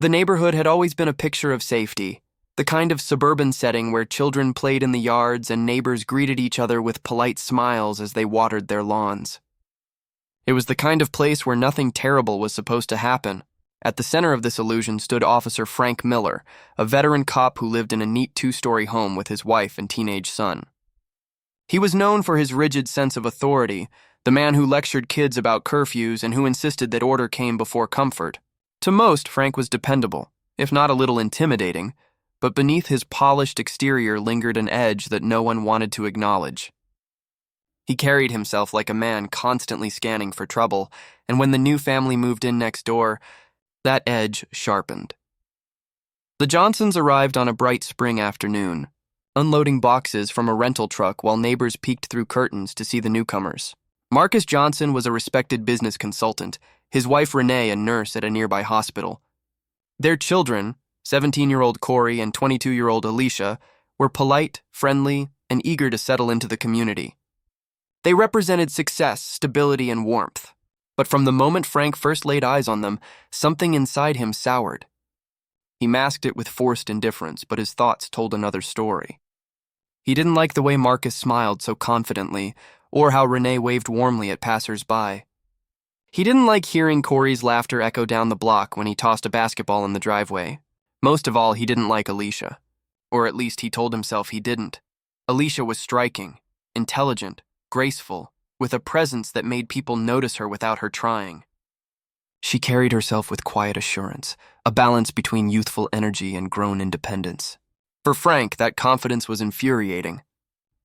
The neighborhood had always been a picture of safety, the kind of suburban setting where children played in the yards and neighbors greeted each other with polite smiles as they watered their lawns. It was the kind of place where nothing terrible was supposed to happen. At the center of this illusion stood Officer Frank Miller, a veteran cop who lived in a neat two-story home with his wife and teenage son. He was known for his rigid sense of authority, the man who lectured kids about curfews and who insisted that order came before comfort. To most, Frank was dependable, if not a little intimidating, but beneath his polished exterior lingered an edge that no one wanted to acknowledge. He carried himself like a man constantly scanning for trouble, and when the new family moved in next door, that edge sharpened. The Johnsons arrived on a bright spring afternoon, unloading boxes from a rental truck while neighbors peeked through curtains to see the newcomers. Marcus Johnson was a respected business consultant, his wife Renee a nurse at a nearby hospital. Their children, 17-year-old Corey and 22-year-old Alisha, were polite, friendly, and eager to settle into the community. They represented success, stability, and warmth. But from the moment Frank first laid eyes on them, something inside him soured. He masked it with forced indifference, but his thoughts told another story. He didn't like the way Marcus smiled so confidently, or how Renee waved warmly at passers-by. He didn't like hearing Corey's laughter echo down the block when he tossed a basketball in the driveway. Most of all, he didn't like Alisha. Or at least he told himself he didn't. Alisha was striking, intelligent, graceful, with a presence that made people notice her without her trying. She carried herself with quiet assurance, a balance between youthful energy and grown independence. For Frank, that confidence was infuriating.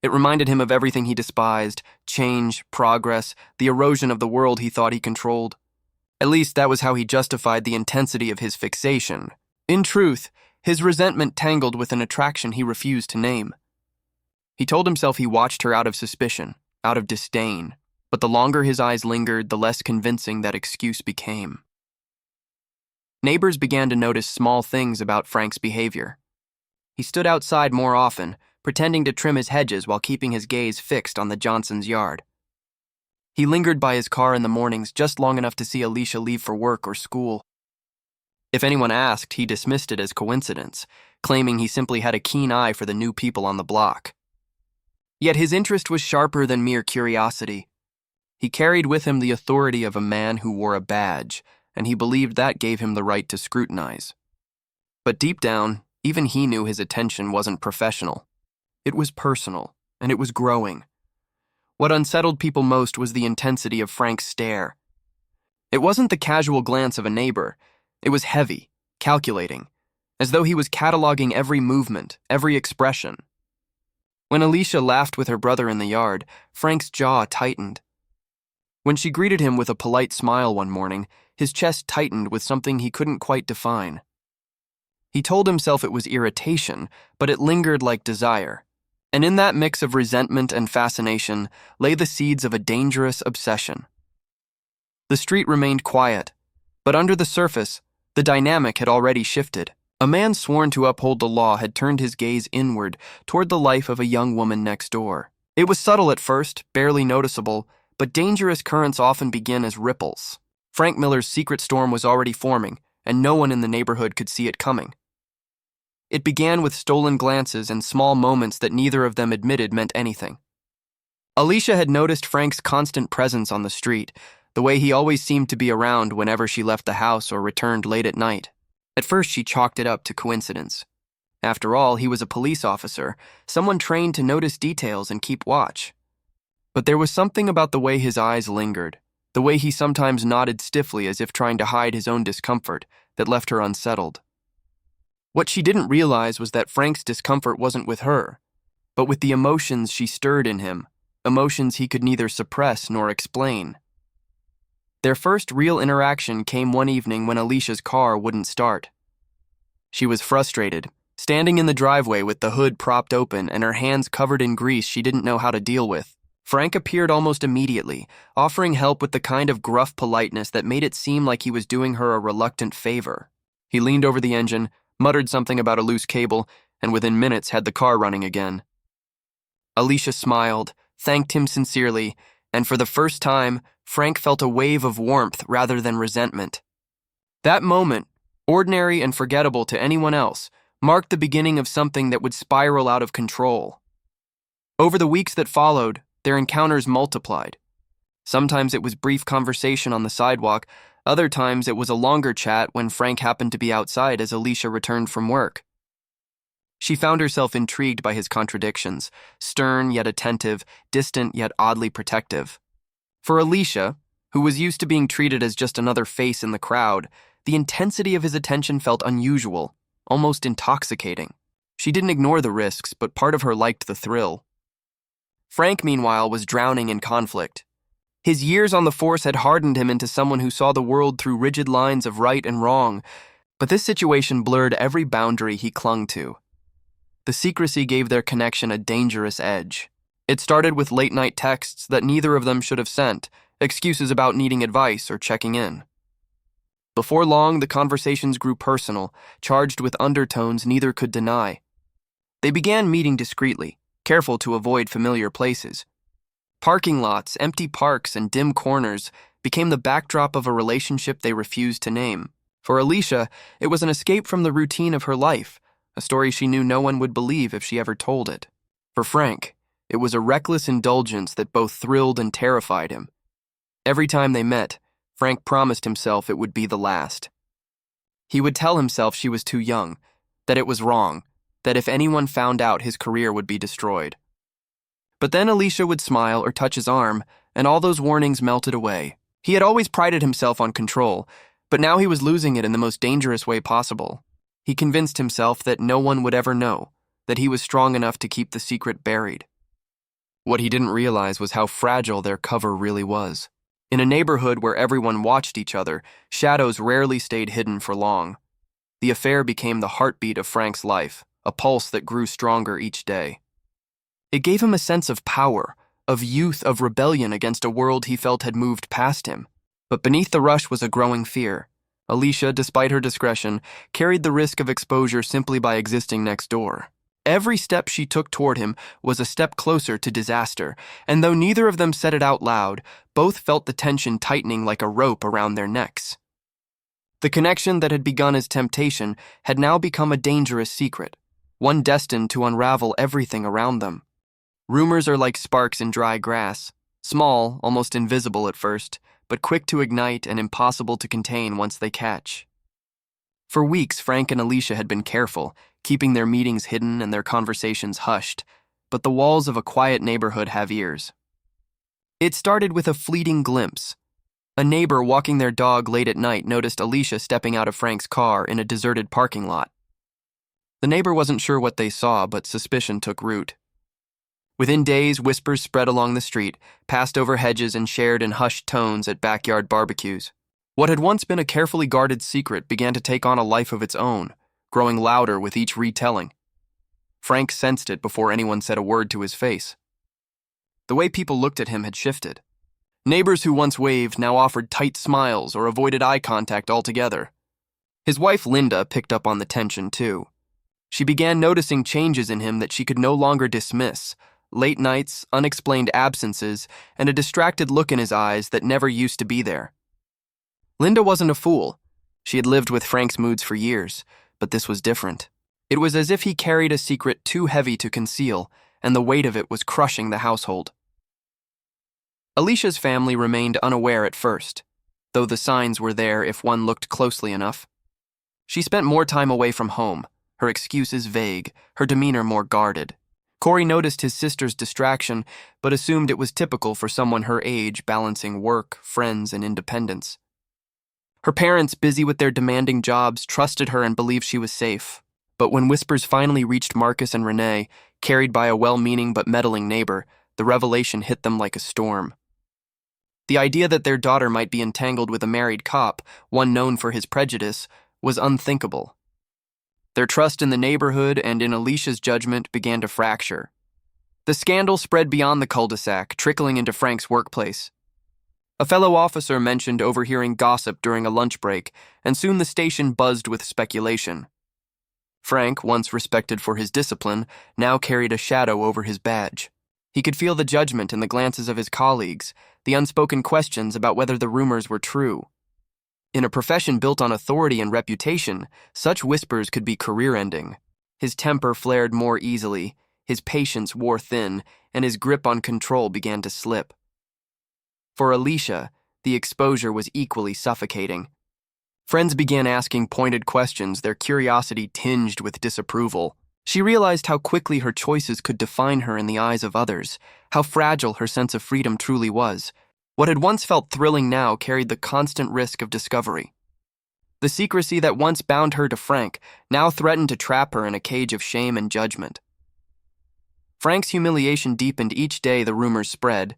It reminded him of everything he despised: change, progress, the erosion of the world he thought he controlled. At least that was how he justified the intensity of his fixation. In truth, his resentment tangled with an attraction he refused to name. He told himself he watched her out of suspicion, out of disdain, but the longer his eyes lingered, the less convincing that excuse became. Neighbors began to notice small things about Frank's behavior. He stood outside more often, pretending to trim his hedges while keeping his gaze fixed on the Johnsons' yard. He lingered by his car in the mornings just long enough to see Alisha leave for work or school. If anyone asked, he dismissed it as coincidence, claiming he simply had a keen eye for the new people on the block. Yet his interest was sharper than mere curiosity. He carried with him the authority of a man who wore a badge, and he believed that gave him the right to scrutinize. But deep down, even he knew his attention wasn't professional. It was personal, and it was growing. What unsettled people most was the intensity of Frank's stare. It wasn't the casual glance of a neighbor. It was heavy, calculating, as though he was cataloging every movement, every expression. When Alisha laughed with her brother in the yard, Frank's jaw tightened. When she greeted him with a polite smile one morning, his chest tightened with something he couldn't quite define. He told himself it was irritation, but it lingered like desire. And in that mix of resentment and fascination lay the seeds of a dangerous obsession. The street remained quiet, but under the surface, the dynamic had already shifted. A man sworn to uphold the law had turned his gaze inward toward the life of a young woman next door. It was subtle at first, barely noticeable, but dangerous currents often begin as ripples. Frank Miller's secret storm was already forming, and no one in the neighborhood could see it coming. It began with stolen glances and small moments that neither of them admitted meant anything. Alisha had noticed Frank's constant presence on the street, the way he always seemed to be around whenever she left the house or returned late at night. At first, she chalked it up to coincidence. After all, he was a police officer, someone trained to notice details and keep watch. But there was something about the way his eyes lingered, the way he sometimes nodded stiffly as if trying to hide his own discomfort, that left her unsettled. What she didn't realize was that Frank's discomfort wasn't with her, but with the emotions she stirred in him, emotions he could neither suppress nor explain. Their first real interaction came one evening when Alisha's car wouldn't start. She was frustrated, standing in the driveway with the hood propped open and her hands covered in grease she didn't know how to deal with. Frank appeared almost immediately, offering help with the kind of gruff politeness that made it seem like he was doing her a reluctant favor. He leaned over the engine, muttered something about a loose cable, and within minutes had the car running again. Alisha smiled, thanked him sincerely, and for the first time, Frank felt a wave of warmth rather than resentment. That moment, ordinary and forgettable to anyone else, marked the beginning of something that would spiral out of control. Over the weeks that followed, their encounters multiplied. Sometimes it was brief conversation on the sidewalk, other times it was a longer chat when Frank happened to be outside as Alisha returned from work. She found herself intrigued by his contradictions, stern yet attentive, distant yet oddly protective. For Alisha, who was used to being treated as just another face in the crowd, the intensity of his attention felt unusual, almost intoxicating. She didn't ignore the risks, but part of her liked the thrill. Frank, meanwhile, was drowning in conflict. His years on the force had hardened him into someone who saw the world through rigid lines of right and wrong, but this situation blurred every boundary he clung to. The secrecy gave their connection a dangerous edge. It started with late-night texts that neither of them should have sent, excuses about needing advice or checking in. Before long, the conversations grew personal, charged with undertones neither could deny. They began meeting discreetly, careful to avoid familiar places. Parking lots, empty parks, and dim corners became the backdrop of a relationship they refused to name. For Alisha, it was an escape from the routine of her life, a story she knew no one would believe if she ever told it. For Frank, it was a reckless indulgence that both thrilled and terrified him. Every time they met, Frank promised himself it would be the last. He would tell himself she was too young, that it was wrong, that if anyone found out his career would be destroyed. But then Alisha would smile or touch his arm, and all those warnings melted away. He had always prided himself on control, but now he was losing it in the most dangerous way possible. He convinced himself that no one would ever know, that he was strong enough to keep the secret buried. What he didn't realize was how fragile their cover really was. In a neighborhood where everyone watched each other, shadows rarely stayed hidden for long. The affair became the heartbeat of Frank's life, a pulse that grew stronger each day. It gave him a sense of power, of youth, of rebellion against a world he felt had moved past him. But beneath the rush was a growing fear. Alisha, despite her discretion, carried the risk of exposure simply by existing next door. Every step she took toward him was a step closer to disaster, and though neither of them said it out loud, both felt the tension tightening like a rope around their necks. The connection that had begun as temptation had now become a dangerous secret, one destined to unravel everything around them. Rumors are like sparks in dry grass, small, almost invisible at first, but quick to ignite and impossible to contain once they catch. For weeks, Frank and Alisha had been careful, keeping their meetings hidden and their conversations hushed, but the walls of a quiet neighborhood have ears. It started with a fleeting glimpse. A neighbor walking their dog late at night noticed Alisha stepping out of Frank's car in a deserted parking lot. The neighbor wasn't sure what they saw, but suspicion took root. Within days, whispers spread along the street, passed over hedges and shared in hushed tones at backyard barbecues. What had once been a carefully guarded secret began to take on a life of its own, growing louder with each retelling. Frank sensed it before anyone said a word to his face. The way people looked at him had shifted. Neighbors who once waved now offered tight smiles or avoided eye contact altogether. His wife Linda picked up on the tension too. She began noticing changes in him that she could no longer dismiss. Late nights, unexplained absences, and a distracted look in his eyes that never used to be there. Linda wasn't a fool. She had lived with Frank's moods for years, but this was different. It was as if he carried a secret too heavy to conceal, and the weight of it was crushing the household. Alisha's family remained unaware at first, though the signs were there if one looked closely enough. She spent more time away from home, her excuses vague, her demeanor more guarded. Corey noticed his sister's distraction, but assumed it was typical for someone her age balancing work, friends, and independence. Her parents, busy with their demanding jobs, trusted her and believed she was safe. But when whispers finally reached Marcus and Renee, carried by a well-meaning but meddling neighbor, the revelation hit them like a storm. The idea that their daughter might be entangled with a married cop, one known for his prejudice, was unthinkable. Their trust in the neighborhood and in Alisha's judgment began to fracture. The scandal spread beyond the cul-de-sac, trickling into Frank's workplace. A fellow officer mentioned overhearing gossip during a lunch break, and soon the station buzzed with speculation. Frank, once respected for his discipline, now carried a shadow over his badge. He could feel the judgment in the glances of his colleagues, the unspoken questions about whether the rumors were true. In a profession built on authority and reputation, such whispers could be career-ending. His temper flared more easily, his patience wore thin, and his grip on control began to slip. For Alisha, the exposure was equally suffocating. Friends began asking pointed questions, their curiosity tinged with disapproval. She realized how quickly her choices could define her in the eyes of others, how fragile her sense of freedom truly was. What had once felt thrilling now carried the constant risk of discovery. The secrecy that once bound her to Frank now threatened to trap her in a cage of shame and judgment. Frank's humiliation deepened each day the rumors spread,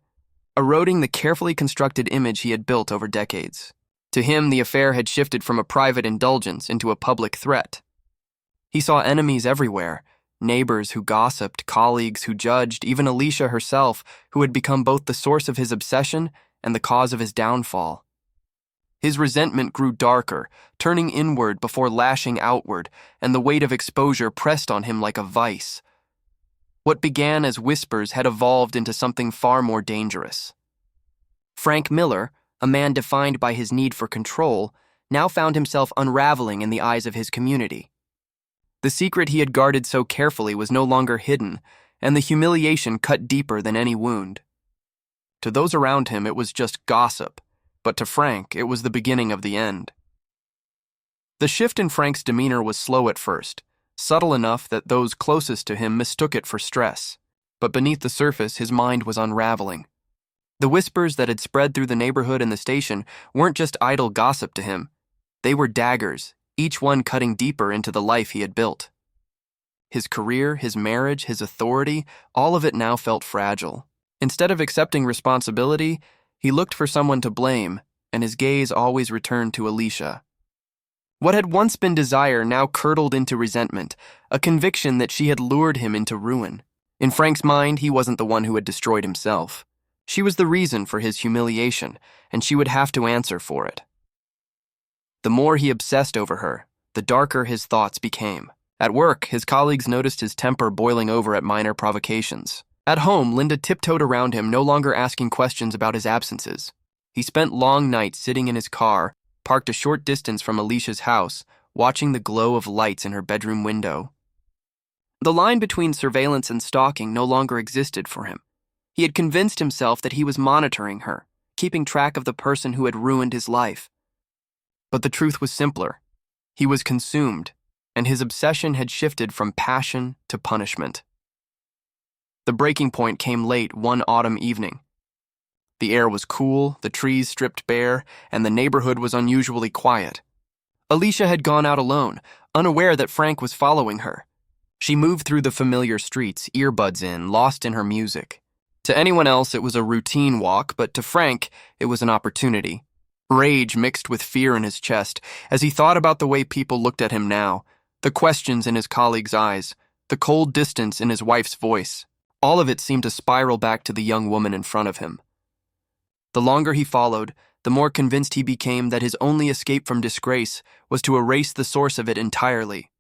eroding the carefully constructed image he had built over decades. To him, the affair had shifted from a private indulgence into a public threat. He saw enemies everywhere, neighbors who gossiped, colleagues who judged, even Alisha herself, who had become both the source of his obsession and the cause of his downfall. His resentment grew darker, turning inward before lashing outward, and the weight of exposure pressed on him like a vice. What began as whispers had evolved into something far more dangerous. Frank Miller, a man defined by his need for control, now found himself unraveling in the eyes of his community. The secret he had guarded so carefully was no longer hidden, and the humiliation cut deeper than any wound. To those around him, it was just gossip, but to Frank, it was the beginning of the end. The shift in Frank's demeanor was slow at first, subtle enough that those closest to him mistook it for stress, but beneath the surface, his mind was unraveling. The whispers that had spread through the neighborhood and the station weren't just idle gossip to him. They were daggers, each one cutting deeper into the life he had built. His career, his marriage, his authority, all of it now felt fragile. Instead of accepting responsibility, he looked for someone to blame, and his gaze always returned to Alisha. What had once been desire now curdled into resentment, a conviction that she had lured him into ruin. In Frank's mind, he wasn't the one who had destroyed himself. She was the reason for his humiliation, and she would have to answer for it. The more he obsessed over her, the darker his thoughts became. At work, his colleagues noticed his temper boiling over at minor provocations. At home, Linda tiptoed around him, no longer asking questions about his absences. He spent long nights sitting in his car, parked a short distance from Alisha's house, watching the glow of lights in her bedroom window. The line between surveillance and stalking no longer existed for him. He had convinced himself that he was monitoring her, keeping track of the person who had ruined his life. But the truth was simpler. He was consumed, and his obsession had shifted from passion to punishment. The breaking point came late one autumn evening. The air was cool, the trees stripped bare, and the neighborhood was unusually quiet. Alisha had gone out alone, unaware that Frank was following her. She moved through the familiar streets, earbuds in, lost in her music. To anyone else, it was a routine walk, but to Frank, it was an opportunity. Rage mixed with fear in his chest as he thought about the way people looked at him now, the questions in his colleagues' eyes, the cold distance in his wife's voice. All of it seemed to spiral back to the young woman in front of him. The longer he followed, the more convinced he became that his only escape from disgrace was to erase the source of it entirely.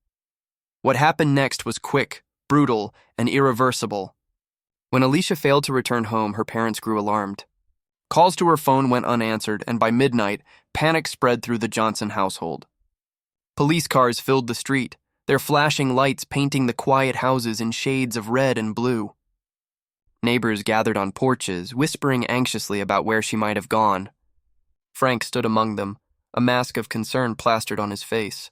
What happened next was quick, brutal, and irreversible. When Alisha failed to return home, her parents grew alarmed. Calls to her phone went unanswered, and by midnight, panic spread through the Johnson household. Police cars filled the street, their flashing lights painting the quiet houses in shades of red and blue. Neighbors gathered on porches, whispering anxiously about where she might have gone. Frank stood among them, a mask of concern plastered on his face.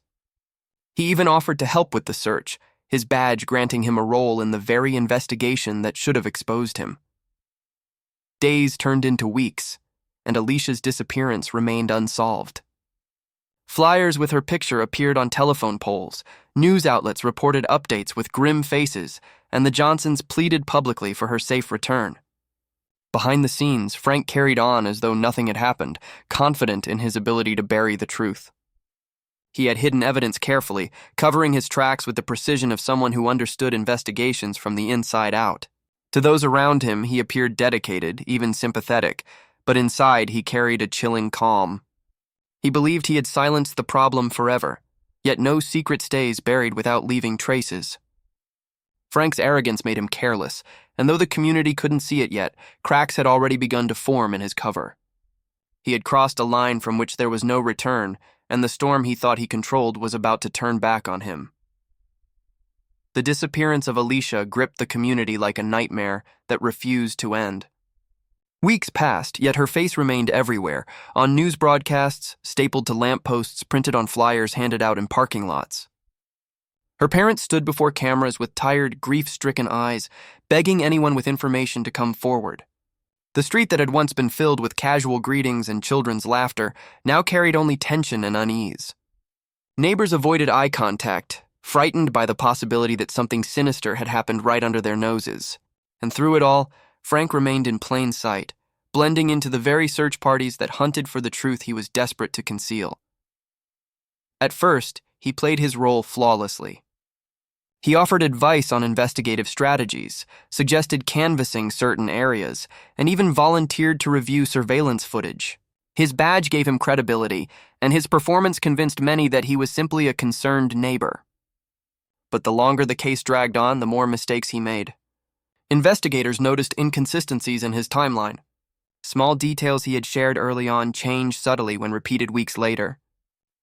He even offered to help with the search, his badge granting him a role in the very investigation that should have exposed him. Days turned into weeks, and Alisha's disappearance remained unsolved. Flyers with her picture appeared on telephone poles, news outlets reported updates with grim faces, and the Johnsons pleaded publicly for her safe return. Behind the scenes, Frank carried on as though nothing had happened, confident in his ability to bury the truth. He had hidden evidence carefully, covering his tracks with the precision of someone who understood investigations from the inside out. To those around him, he appeared dedicated, even sympathetic, but inside he carried a chilling calm. He believed he had silenced the problem forever, yet no secret stays buried without leaving traces. Frank's arrogance made him careless, and though the community couldn't see it yet, cracks had already begun to form in his cover. He had crossed a line from which there was no return, and the storm he thought he controlled was about to turn back on him. The disappearance of Alisha gripped the community like a nightmare that refused to end. Weeks passed, yet her face remained everywhere, on news broadcasts, stapled to lampposts, printed on flyers handed out in parking lots. Her parents stood before cameras with tired, grief-stricken eyes, begging anyone with information to come forward. The street that had once been filled with casual greetings and children's laughter now carried only tension and unease. Neighbors avoided eye contact, frightened by the possibility that something sinister had happened right under their noses. And through it all, Frank remained in plain sight, blending into the very search parties that hunted for the truth he was desperate to conceal. At first, he played his role flawlessly. He offered advice on investigative strategies, suggested canvassing certain areas, and even volunteered to review surveillance footage. His badge gave him credibility, and his performance convinced many that he was simply a concerned neighbor. But the longer the case dragged on, the more mistakes he made. Investigators noticed inconsistencies in his timeline. Small details he had shared early on changed subtly when repeated weeks later.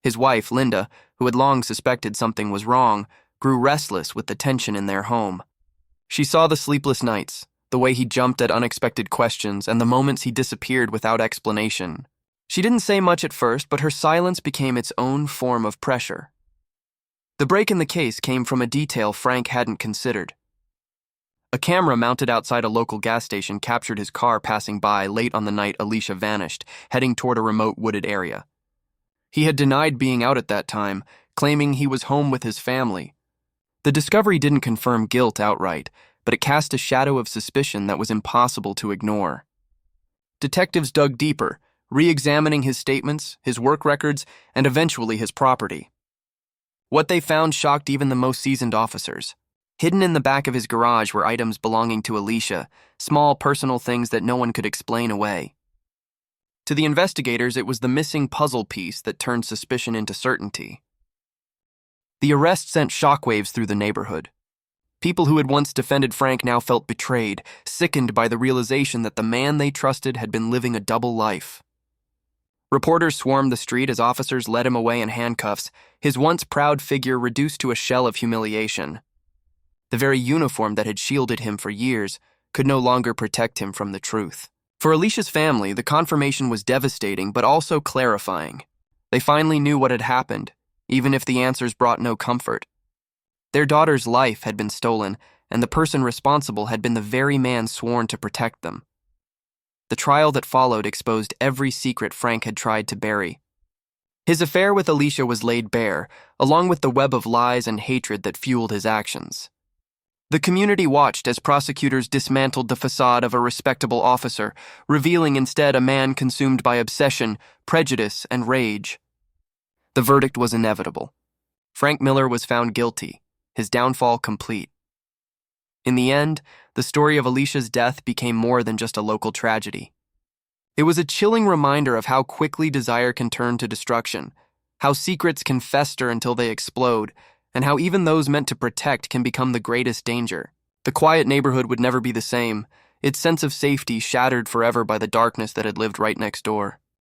His wife, Linda, who had long suspected something was wrong, grew restless with the tension in their home. She saw the sleepless nights, the way he jumped at unexpected questions, and the moments he disappeared without explanation. She didn't say much at first, but her silence became its own form of pressure. The break in the case came from a detail Frank hadn't considered. A camera mounted outside a local gas station captured his car passing by late on the night Alisha vanished, heading toward a remote wooded area. He had denied being out at that time, claiming he was home with his family. The discovery didn't confirm guilt outright, but it cast a shadow of suspicion that was impossible to ignore. Detectives dug deeper, re-examining his statements, his work records, and eventually his property. What they found shocked even the most seasoned officers. Hidden in the back of his garage were items belonging to Alisha, small personal things that no one could explain away. To the investigators, it was the missing puzzle piece that turned suspicion into certainty. The arrest sent shockwaves through the neighborhood. People who had once defended Frank now felt betrayed, sickened by the realization that the man they trusted had been living a double life. Reporters swarmed the street as officers led him away in handcuffs, his once proud figure reduced to a shell of humiliation. The very uniform that had shielded him for years could no longer protect him from the truth. For Alisha's family, the confirmation was devastating but also clarifying. They finally knew what had happened, even if the answers brought no comfort. Their daughter's life had been stolen, and the person responsible had been the very man sworn to protect them. The trial that followed exposed every secret Frank had tried to bury. His affair with Alisha was laid bare, along with the web of lies and hatred that fueled his actions. The community watched as prosecutors dismantled the facade of a respectable officer, revealing instead a man consumed by obsession, prejudice, and rage. The verdict was inevitable. Frank Miller was found guilty, his downfall complete. In the end, the story of Alisha's death became more than just a local tragedy. It was a chilling reminder of how quickly desire can turn to destruction, how secrets can fester until they explode, and how even those meant to protect can become the greatest danger. The quiet neighborhood would never be the same, its sense of safety shattered forever by the darkness that had lived right next door.